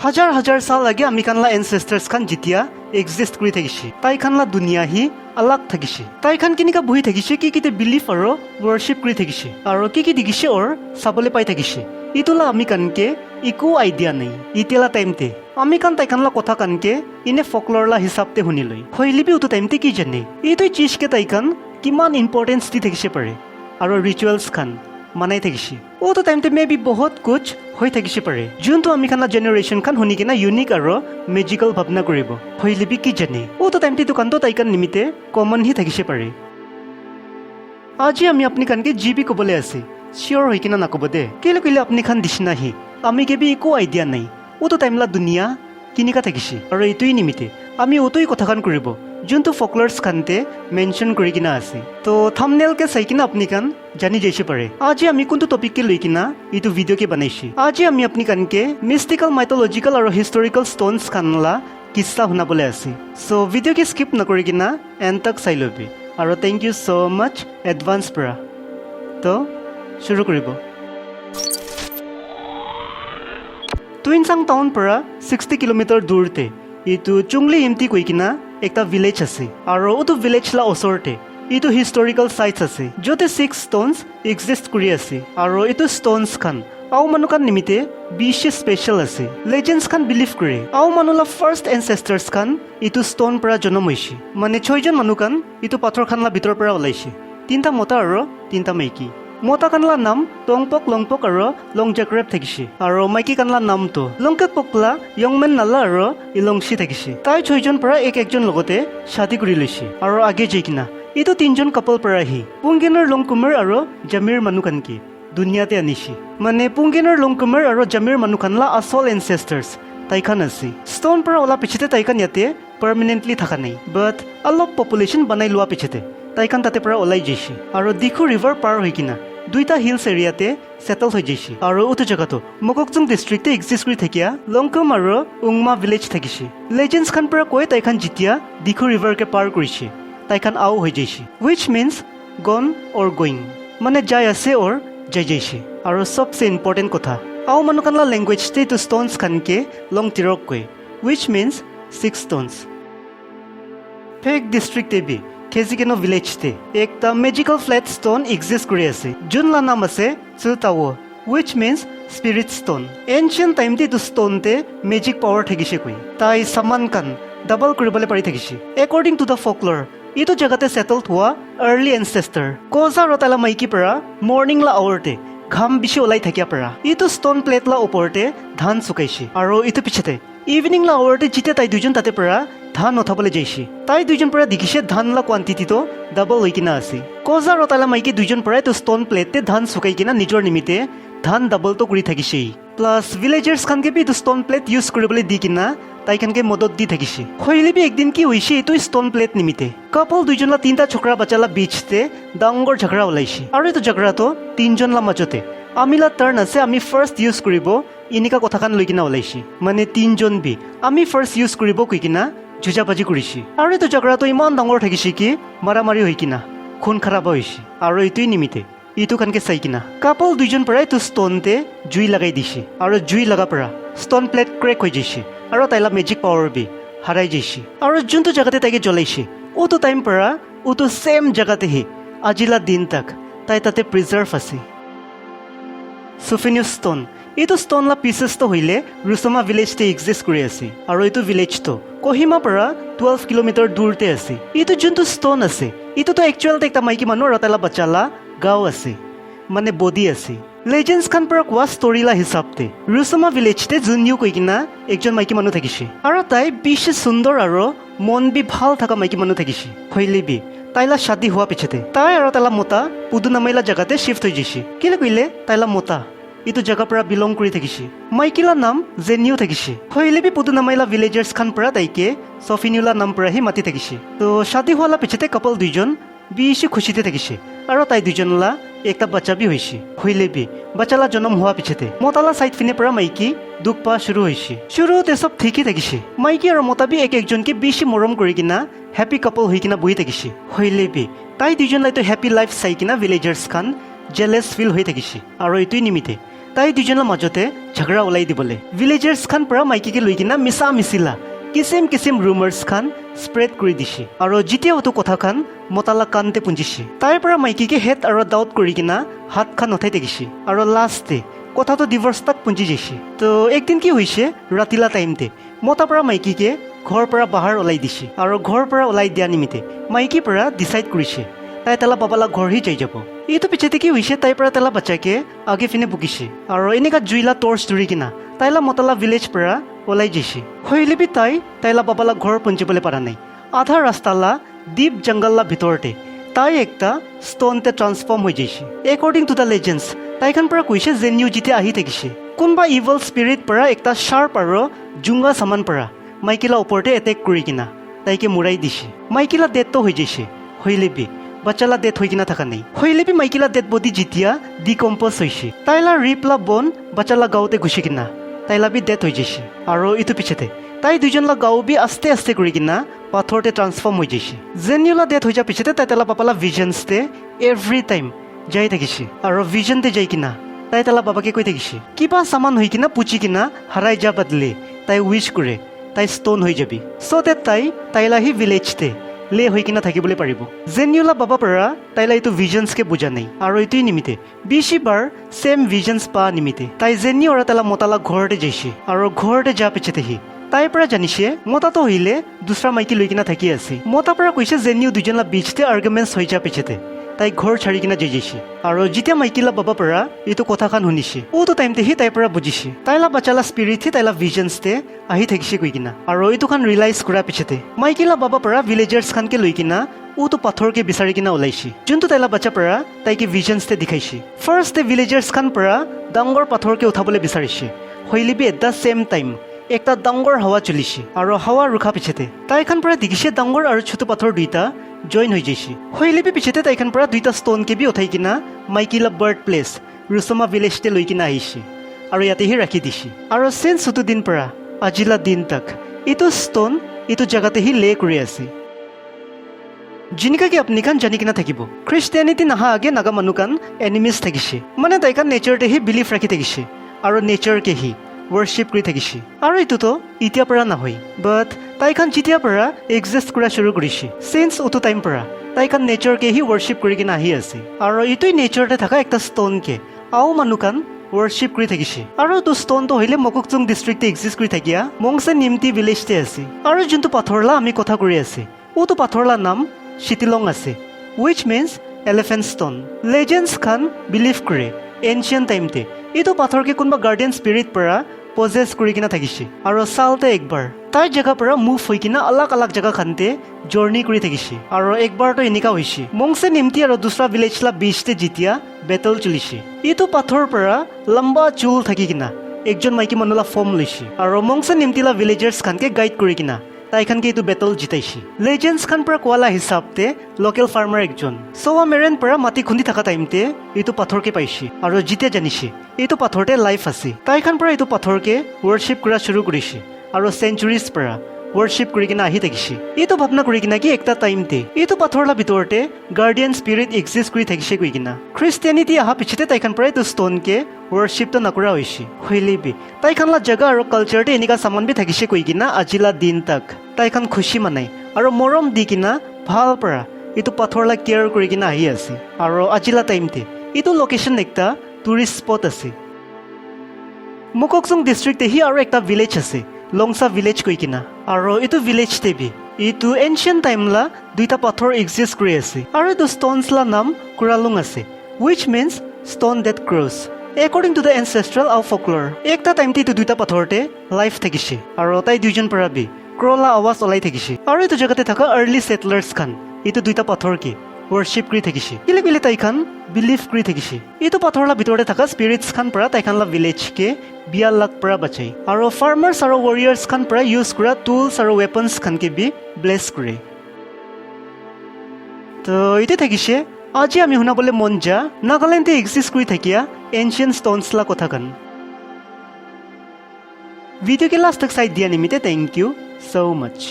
হাজাৰ হাজাৰ সাল আগে আমি কানলা এনসেস্টাৰ্স খান যেতিয়া এক্সিস্ট কৰি থাকিছে তাই খানলা দুনিয়া হি আলাগ থাকিছে তাই খান কিনিকা বহি থাকিছে কি বিলিভ আৰু ওয়াৰ্শিপ কৰি থাকিছে আৰু কি দেখিছে অৰ চাবলৈ পাই থাকিছে ইটোলা আমি কানকে একো আইডিয়া নাই ইতেলা টাইমতে আমি কান তাই কানলা কথা কানকে ইনে ফকলৰলা হিচাপতে শুনিলৈ হইলিবি উটো টাইমতে কি জানে এইটোই চিজকে তাই কান কিমান ইম্পৰ্টেন্স দি থাকিছে পাৰে আৰু ৰিচুৱেলছ খান মানাই থাকিছে ওটো টাইমতে মেবি বহুত কুছ হৈ থাকিছে পাৰে যোনটো আমি খানা জেনেৰেশ্যন খান শুনি কিনা ইউনিক আৰু মেজিকেল ভাৱনা কৰিব হইলিবি কি জানে ওটো টাইমতে দোকানটো তাই কান নিমিতে কমন হি থাকিছে পাৰে আজি আমি আপনি কানকে জিবি কবলে আছে চিয়ৰ হৈ কিনা নকব দে কেলে কইলে আপনি খান দিছনাহি আমি কেবি একো আইডিয়া নাই ওটো টাইমলা দুনিয়া কিনিকা থাকিছে আৰু এইটোই নিমিতে আমি ওটোই কথা খান কৰিব যোনটো ফকলাৰ্স খানতে মেনশন কৰি কিনা আছে তো থাম্বনেল কে চাই কিনা আপনি কান জানি যাইছে পাৰে আজি আমি কোনটো টপিক কে লৈ কিনা ইটো ভিডিও কে বনাইছি আজি আমি আপনি কানকে মিষ্টিক্যাল মাইথোলজিক্যাল আৰু হিস্টোৰিক্যাল ষ্টোনছ খানলা কিস্সা শুনাবলৈ আছে সো ভিডিও কে স্কিপ নকৰি কিনা এণ্ড তক চাই লবি আৰু থ্যাংক ইউ সো মাচ এডভান্স পৰা তো শুৰু কৰিব টুইনচাং টাউন পৰা 60 কিলোমিটাৰ দূৰতে ইটো চুংলি ইমতি কৈ কিনা একটা ভিলেজ আছে আৰু ওটো ভিলেজ লা ওচৰতে ইটো হিস্টোৰিক্যাল সাইটস আছে যতে 6 ষ্টোনছ এক্সিস্ট কৰি আছে আৰু ইটো ষ্টোনছ খান আও মানুহ খান নিমিতে বিশেষ স্পেশাল আছে লেজেন্ডছ খান বিলিভ কৰে আও মানুহলা ফাৰ্ষ্ট এনসেস্টাৰ্স খান ইটো ষ্টোন পৰা জন্ম হৈছে মানে 6 জন মানুহ খান ইটো পাথৰ খানলা ভিতৰ পৰা ওলাইছে তিনটা মতা আৰু তিনটা মাইকী মতা কানলা নাম টংপক লংপক আৰু লংজাক্ৰেপ থাকিছে আৰু মাইকী কানলা নামটো লংকেক পকলা ইয়ংমেন নালা আৰু ইলংশি থাকিছে তাই 6 জন পৰা একজন লগতে শাদি কৰি লৈছে আৰু আগে যাই কিনা ইটো 3 জন কাপল পৰা আহি পুংগেনৰ লংকুমাৰ আৰু জামিৰ মানুহ কানকি দুনিয়াতে আনিছে মানে পুংগেনৰ লংকুমাৰ আৰু জামিৰ মানুহ কানলা আসল এনসেস্টাৰ্স তাইখান আছে ষ্টোন পৰা ওলা পিছতে তাইখান ইয়াতে পাৰ্মানেন্টলি থাকা নাই বাট অলপ পপুলেশ্যন বনাই লোৱা পিছতে তাইখান তাতে পৰা ওলাই যাইছে আৰু দিখু ৰিভাৰ পাৰ হৈ কিনা দুইটা হিলছ এৰিয়াতে সেটেল হৈ যাইছে আৰু উটো জাগাটো মককচুং ডিস্ট্ৰিক্টে এক্সিষ্ট কৰি থাকিয়া লংকম আৰু উংমা ভিলেজ থাকিছে লেজেন্ডছ খান পৰা কৈ তাইখান যেতিয়া দিখু ৰিভাৰকে পাৰ কৰিছে তাইখান আও হৈ যাইছে হুইচ মিন্স গন অৰ গোইং মানে যাই আছে অৰ যাই যাইছে আৰু সবচে ইম্পৰ্টেণ্ট কথা আও মানুহ কানলা লেংগুৱেজতে টু ষ্টোনছ খানকে লং তিৰক কৈ which means 6 stones fake ডিস্ট্ৰিক্টে B কেজিকেনো ভিলেজতে একটা মেজিকেল ফ্লেট ষ্টোন এক্সিষ্ট কৰি আছে যোনলা নাম আছে চুটাও which means spirit stone ancient টাইমতে এইটো ষ্টোনতে মেজিক পাৱাৰ থাকিছে কৈ তাই সামান কান ডাবল কৰিবলৈ পাৰি থাকিছে একৰ্ডিং টু দ্য ফকলৰ এইটো জেগাতে সেটেল হোৱা আৰ্লি এনসেস্টাৰ কজা ৰতালা মাইকী পৰা মৰ্নিং লা আৱাৰতে ঘাম বেছি ওলাই থাকিয়া পৰা এইটো ষ্টোন প্লেট লা ওপৰতে ধান শুকাইছে আৰু এইটো পিছতে ইভিনিং লা আৱাৰতে যেতিয়া তাই দুজন তাতে পৰা ধান উঠাবলৈ যাইছে তাই দুজন পৰা দেখিছে ধান লা কোৱান্টিটিটো ডাবল হৈ কিনা আছে কজা ৰতালা মাইকী দুজন পৰা এইটো ষ্টোন প্লেটতে ধান শুকাই কিনা নিজৰ নিমিতে ধান ডাবলটো কৰি থাকিছে প্লাছ ভিলেজাৰ্ছ খানকে বি এইটো ষ্টোন প্লেট ইউজ কৰিবলৈ দি কিনা তাই খানকে মদত দি থাকিছে হইলিবি একদিন কি হৈছে এইটো ষ্টোন প্লেট নিমিতে কাপল দুজনলা তিনটা ছোকৰা বাচ্চালা বিচতে ডাঙৰ ঝগড়া ওলাইছে আৰু এইটো ঝগড়াটো তিনজনলা মাজতে আমিলা টাৰ্ণ আছে আমি ফাৰ্ষ্ট ইউজ কৰিব ইনিকা কথাখান লৈ কিনা ওলাইছে মানে তিনজন বি আমি ফাৰ্ষ্ট ইউজ কৰিব কৈ কিনা যুজাবাজি কৰিছে আৰু এইটো ঝগড়াটো ইমান ডাঙৰ থাকিছে কি মাৰামাৰি হৈ কিনা খুন খাৰাপ হৈছে আৰু এইটোই নিমিতে ইটো খানকে চাই কিনা কাপল দুইজন পৰা এইটো ষ্টোনতে জুই লগাই দিছে আৰু জুই লগা পৰা ষ্টোন প্লেট ক্ৰেক হৈ যাইছে আৰু তাইলা মেজিক পাৱাৰ বি হাৰাই যাইছে আৰু যোনটো জাগাতে তাইকে জ্বলাইছে ওটো টাইম পৰা ওটো সেম জাগাতেহি আজিলা দিন তাক তাই তাতে প্ৰিজাৰ্ভ আছে সুফিনিউছ ষ্টোন এইটো ষ্টোনলা পিচেছটো হইলে ৰুচমা ভিলেজতে এক্সিষ্ট কৰি আছে আৰু এইটো ভিলেজটো কহিমা পৰা 12 কিলোমিটাৰ দূৰতে আছে এইটো যোনটো ষ্টোন আছে এইটোতো একচুৱেলতে একটা মাইকী মানুহ ৰতালা বাচ্চালা গাঁও আছে মানে বডি আছে লেজেন্ডছ খান পৰা কোৱা ষ্টৰিলা হিচাপতে ৰুচমা ভিলেজতে জুনিও কৈ কিনা একজন মাইকী মানুহ থাকিছে আৰু তাই বিশেষ সুন্দৰ আৰু মন বি ভাল থকা মাইকী মানুহ থাকিছে হইলিবি তাইলা শাদি হোৱা পিছতে তাই আৰু তাইলা মতা পুদুনামাইলা জাগাতে শিফট হৈ যাইছে কেলে কইলে তাইলা মতা ইটো জাগা পৰা বিলং কৰি থাকিছে মাইকিলা নাম জেনিও থাকিছে হইলিবি পুদুনামাইলা ভিলেজাৰ্ছ খান পৰা তাইকে সফিনিউলা নাম পৰাহি মাতি থাকিছে তো শাদি হোৱা পিছতে কাপল দুইজন বেছি খুশিতে থাকিছে আৰু তাই দুজনলা একটা বাচ্চা বি হৈছে হইলেবি বাচ্চালা জন্ম হোৱা পিছতে মতালা সাইড ফিনে পৰা মাইকী দুখ পা শুৰু হৈছে শুৰুতে সব ঠিকই থাকিছে মাইকী আৰু মতা বি একজনকে বেছি মৰম কৰি কিনা হ্যাপি কাপল হৈ কিনা বহি থাকিছে হইলেবি তাই দুজনলাইতো হ্যাপি লাইফ চাই কিনা ভিলেজাৰ্ছ খান জেলেছ ফিল হৈ থাকিছে আৰু এইটোই নিমিতে তাই দুজনৰ মাজতে ঝগড়া ওলাই দিবলৈ ভিলেজাৰ্ছ খান পৰা মাইকীকে লৈ কিনা মিছা মিছিলা কিচিম ৰুমাৰ্ছ খান স্প্ৰেড কৰি দিছে আৰু যেতিয়া অটো কথা খান মতালা কাণতে পুঞ্জিছে তাইৰ পৰা মাইকীকে হেড আৰু ডাউট কৰি কিনা হাত খান উঠাই দেখিছে আৰু লাষ্টে কথাটো ডিভৰ্চ তাক পুঞ্জি যাইছে তো একদিন কি হৈছে ৰাতিলা টাইমতে মতাৰ পৰা মাইকীকে ঘৰ পৰা বাহাৰ ওলাই দিছে আৰু ঘৰ পৰা ওলাই দিয়া নিমিত্তে মাইকীৰ পৰা ডিচাইড কৰিছে তাই তেলা বাবালা ঘৰহি যাই যাব এইটো পিছতে কি হৈছে তাইৰ পৰা তেলা বাচ্চাকে আগে পিনে বুকিছে আৰু এনেকা জুইলা টৰ্চ ধৰি কিনা তাইলা মতলা ভিলেজ পৰা ওলাই যাইছে হৈলেবি তাইলা বাবালা ঘৰ পঞ্জিবলৈ পৰা নাই আধা ৰাস্তালা ডিপ জংগললা ভিতৰতে তাই একটা ষ্টনতে ট্ৰান্সফৰ্ম হৈ যাইছে একৰ্ডিং টু দ্য লেজেণ্ডছ তাইখন পৰা কৈছে জেনিও যেতিয়া আহি থাকিছে কোনোবা ইভল স্পিৰিট পৰা একটা শাৰ্প আৰু জুংগা সামান পৰা মাইকিলা ওপৰতে এটেক কৰি কিনা তাইকে মুৰাই দিছে মাইকিলা ডেডটো হৈ যাইছে হৈলেবি বাচ্চালা ডেথ হৈ কিনা থকা নাই হৈলেবি মাইকিলা ডেড বডি যেতিয়া ডিকম্প'জ হৈছে তাইলা ৰিপলা বন বাচ্চালা গাঁৱতে গুচি কিনা তাইলা বি ডেথ হৈ যাইছে আৰু ইটো পিছতে তাই দুজনলা গাঁও বি আস্তে আস্তে কৰি কিনা পাথৰতে ট্ৰান্সফৰ্ম হৈ যাইছে জেনিওলা ডেথ হৈ যোৱাৰ পিছতে তাই তেলা পাপালা ভিজনছতে এভৰি টাইম যাই থাকিছে আৰু ভিজনতে যাই কিনা তাই তেলা বাবাকে কৈ থাকিছে কিবা সামান হৈ কিনা পুচি কিনা হাৰাই যা বদলে তাই উইচ কৰে তাই ষ্টন হৈ যাবি চ' ডেট তাইলা সি ভিলেজতে লে হৈ কিনা থাকিবলৈ পাৰিব জেনিওলা বাবা পৰা তাইলা এইটো ভিজনছকে বুজা নাই আৰু এইটোৱে নিমিত্তে বিশিবাৰ ছেম ভিজনছ পা নিমিত্তে তাই জেনিও আৰু তেলা মতালা ঘৰতে যাইছে আৰু ঘৰতে যা পিছতে সি তাইৰ পৰা জানিছে মতাটো হইলে দুসৰা মাইকী লৈ কিনা থাকি আছে মতাৰ পৰা কৈছে জেনিও দুজনলা বিচতে আৰ্গুমেণ্টছ হৈ যা পিছতে তাই ঘৰ ছাড়ি কিনা যাই যাইছে আৰু যেতিয়া মাইকিলা বাবা পৰা এইটো কথাখান শুনিছে ওটো টাইমতে সি তাইৰ পৰা বুজিছে তাইলা বাচ্চালা স্পিৰিটে তাইলা ভিজনছতে আহি থাকিছে কৈ কিনা আৰু এইটো খান ৰিয়েলাইজ কৰাৰ পিছতে মাইকিলা বাবা পৰা ভিলেজাৰ্ছ খানকে লৈ কিনা ওটো পাথৰকে বিচাৰি কিনা ওলাইছে যোনটো তাইলা বাচ্চা পৰা তাইকে ভিজনছতে দেখাইছে ফাৰ্ষ্টে ভিলেজাৰ্ছ খান পৰা ডাঙৰ পাথৰকে উঠাবলৈ বিচাৰিছে হৈলিবি এট দ্য ছেম টাইম একটা ডাঙৰ হাৱা চলিছে আৰু হাৱা ৰুখা পিছতে তাইখান পৰা দেখিছে ডাঙৰ আৰু ছোট পাথৰ দুইটা জইন হৈ যাইছে হৈলিবি পিছতে তাইখান পৰা দুইটা ষ্টনকে বি উঠাই কিনা মাইকিলা বাৰ্ড প্লেচ ৰুচমা ভিলেজতে লৈ কিনা আহিছে আৰু ইয়াতেহি ৰাখি দিছে আৰু চেঞ্চ ছোটো দিন পৰা আজিলা দিন তাক এইটো ষ্টন এইটো জেগাতেহি লে কৰি আছে जिनका कि अपनी खान जानी किना থাকিব খ্ৰীষ্টিয়ানিটি নাহা আগে নাগা মানুহ খান এনিমিজ থাকিছে মানে তাইখান নেচাৰতে হি বিলিভ ৰাখি থাকিছে আৰু নেচাৰকে হি worship কৰি থাকিছে আৰু এইটোতো এতিয়া পৰা নহয় বাট তাইখান যেতিয়া পৰা এক্সিষ্ট কৰা শুৰু কৰিছে সিন্স ওটো টাইম পৰা তাইখান নেচাৰকে হি worship কৰি কিনা আহি আছে আৰু এইটোই নেচাৰতে থকা একটা ষ্টনকে আও মানুহ খান worship কৰি থাকিছে আৰু তো ষ্টনটো হইলে মককচুং ডিস্ট্ৰিক্টে এক্সিষ্ট কৰি থাকিয়া মংছে নিমতি ভিলেজতে আছে আৰু যোনটো পাথৰলা আমি কথা কৰি আছে ওটো পাথৰলা নাম শিতিলং আছে which means elephant stone legends Khan believe কৰে ancient টাইমতে এইটো পাথৰকে কোনবা গাৰ্ডিয়ান স্পিৰিট পৰা পজেছ কৰি কিনা থাকিছে আৰু সালতে একবাৰ তাই জায়গা পৰা মুভ হৈ কিনা আলাগ আলাগ জায়গা খানতে জাৰ্নি কৰি থাকিছে আৰু একবাৰটো এনেকা হৈছে মংছে নিমতি আৰু দুসৰা ভিলেজলা বিচতে যেতিয়া বেটল চলিছে এইটো পাথৰ পৰা লম্বা চুল থাকি কিনা একজন মাইকী মানুহলা ফৰ্ম লৈছে আৰু মংছে নিমতিলা ভিলেজাৰ্ছ খানকে গাইড কৰি কিনা তাইখানকে এইটো বেটল জিতাইছে লেজেণ্ডছ খান পৰা কোৱালা হিচাপতে লোকেল ফাৰ্মাৰ একজন সোৱা মেৰেন পৰা মাটি খুন্দি থকা টাইমতে এইটো পাথৰকে পাইছে আৰু যেতিয়া জানিছে এইটো পাথৰতে লাইফ আছে তাইখান পৰা এইটো পাথৰকে worship কৰা শুৰু কৰিছে আৰু চেঞ্চুৰিজ পৰা worship কৰি কিনা আহি থাকিছে এইটো ভাবনা কৰি কিনা কি একটা টাইমতে এইটো পাথৰলা ভিতৰতে গাৰ্ডিয়ান স্পিৰিট এক্সিষ্ট কৰি থাকিছে কৈ কিনা খ্ৰীষ্টিয়ানিটি আহা পিছতে তাইখান পৰা এইটো ষ্টনকে worshipটো নকৰা হৈছে হৈলেবি তাইখানলা জাগা আৰু কালচাৰতে এনেকা সামান বি থাকিছে কৈ কিনা আজিলা দিন তাক তাইখান খুশি মানাই আৰু মৰম দি কিনা ভাল পৰা এইটো পাথৰলা কেয়াৰ কৰি কিনা আহি আছে আৰু আজিলা টাইমতে এইটো লোকেশ্যন একটা টুৰিষ্ট স্পট আছে মককচুং ডিস্ট্ৰিক্টে হি আৰু একটা ভিলেজ আছে লংসা ভিলেজ কৈ কিনা আৰু এইটো ভিলেজ তেবি এইটো এনচিয়েন্ট টাইমলা দুইটা পাথৰ এক্সিষ্ট কৰি আছে আৰু এইটো ষ্টনছলা নাম কুৰালুং আছে which means stone that grows according to the ancestral of folklore একটা টাইমতে এইটো দুইটা পাথৰতে লাইফ থাকিছে আৰু তাই দুইজন পৰা বি ক্ৰলা আৱাজ ওলাই থাকিছে আৰু এইটো জেগাতে থকা আৰ্লি সেটলাৰ্ছ খান এইটো দুইটা পাথৰকে worship কৰি থাকিছে কিলে তাইখান বিলিভ কৰি থাকিছে এইটো পাথৰলা ভিতৰতে থকা স্পিৰিটছ খান পৰা তাইখানলা ভিলেজকে বিয়া লাখ পৰা বাচাই আৰু ফাৰ্মাৰ্ছ আৰু ৱাৰিয়াৰ্ছ খান পৰা ইউজ কৰা টুলছ আৰু ৱেপনছ খানকে বি ব্লেছ কৰে তো এইটো থাকিছে আজি আমি শুনাবলৈ মন যা নাগালেণ্ডে এক্সিষ্ট কৰি থাকিয়া এনচিয়েন্ট ষ্টনছলা কথা খান ভিডিঅ'কে লাষ্ট তক চাই দিয়া নিমিত্তে থেংক ইউ so much